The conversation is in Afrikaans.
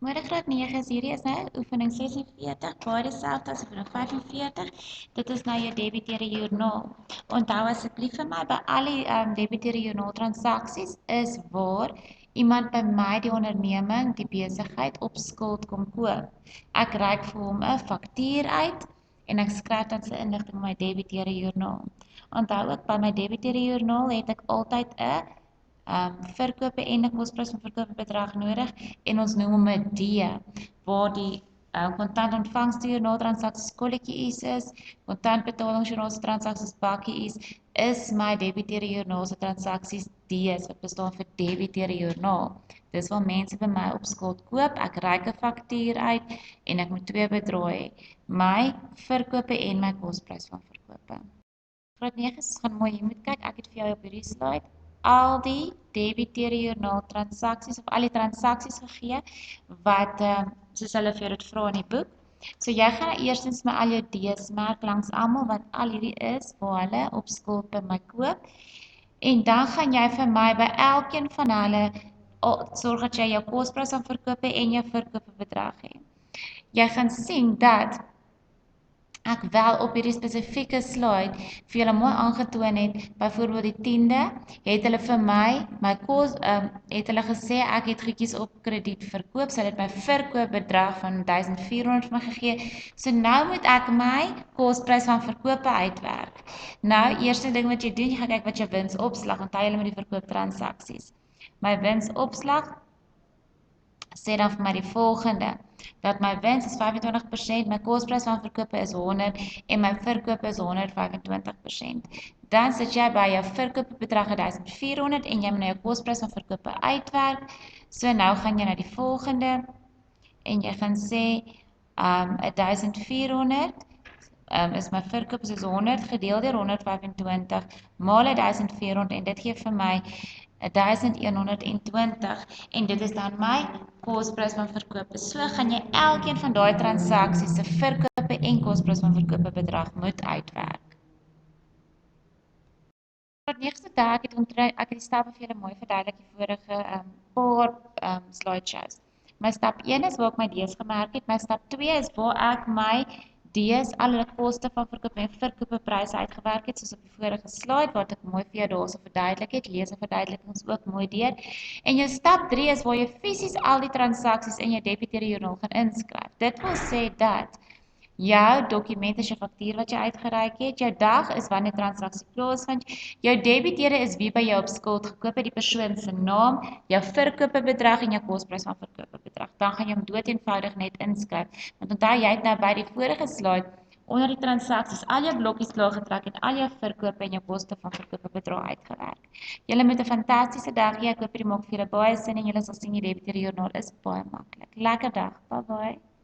Môre graad 9 is hierdie is nou oefening 46, baie dieselfde as oefening 45. Dit is nou jou debiteure joernaal. Onthou asseblief vir my by al die debiteure joernaal transaksies is waar iemand by my die onderneming, die besigheid op skuld kom koop. Ek reik vir hom 'n faktuur uit en ek skryf dan sy inligting in my debiteure joernaal. Onthou ook by my debiteure joernaal het ek altyd 'n verkope en 'n kosprys van verkope bedrag nodig en ons noem hom 'n D waar die kontant ontvangste joernaal transaksies kolletjie is, kontant betalingsjoernaal se transaksies bakkie is my debiteure joernaal se transaksies D's wat bestaan vir debiteure joernaal. Dis waar mense by my op skuld koop, ek reik 'n faktuur uit en ek moet twee bedrae hê, my verkope en my kosprys van verkope. Graad 9 gaan mooi, jy moet kyk, ek het vir jou op hierdie slide al die debiteure joernaal transaksies of al die transaksies gegee wat soos hulle vir jou dit vra in die boek. So jy gaan eerstens my al jou D's merk langs almal wat al hierdie is waar hulle op skuld by my koop. En dan gaan jy vir my by elkeen van hulle sorg dat jy jou kosprys van verkope en jou verkope bedrag het. Jy gaan sien dat ek wel op hierdie spesifieke slide vir julle mooi aangetoon het, byvoorbeeld die 10de, het hulle vir my kos het hulle gesê ek het goedjies op krediet verkoop, so hulle het my verkoopbedrag van 1400 vir my gegee. So nou moet ek my kosprys van verkope uitwerk. Nou, eerste ding wat jy doen, jy gaan kyk wat jou winsopslag, onthou julle met die verkooptransaksies. My winsopslag sê dan vir my die volgende, dat my wins is 25%, my kosprys van verkope is 100 en my verkope is 125%. Dan sit jy by jou verkoopbedrag 1400 en jy moet nou jou kosprys van verkope uitwerk. So nou gaan jy na die volgende en jy gaan sê 1400 is my verkoop is 100 gedeel deur 125 maal 1400 en dit gee vir my 1120 en dit is dan my kosprys van verkope. So gaan jy elkeen van daai transaksies se verkope en kosprys van verkope bedrag moet uitwerk. Tot eerste dag ek het die stappe vir julle mooi verduidelik die vorige paar slideshows. My stap 1 is waar ek my D's gemerk het. My stap 2 is waar ek my D's al hulle koste van verkoop en verkooppryse uitgewerk het soos op die vorige slide wat ek mooi vir jou daarso verduidelik het. Lees en verduidelikings ook mooi deur. En jou stap 3 is waar jy fisies al die transaksies in jou debiteure joernaal gaan inskryf. Dit wil sê dat jou dokument is jou faktuur wat jy uitgereik het, jou dag is wanneer transaksie plaasvind, jou debiteure is wie by jou op skuld gekoop het, die persoon se naam, jou verkope bedrag en jou kosprys van verkope bedrag. Dan gaan jy hom dood eenvoudig net inskryf. Want onthou jy het nou by die vorige slide onder die transaksies al jou blokkies klaar getrek en al jou verkope en jou koste van verkope bedrag uitgewerk. Julle moet 'n fantastiese dag hê. Ek hoop dit maak vir julle baie sin en julle sal sien die debiteure joernaal is baie maklik. Lekker dag. Bye bye.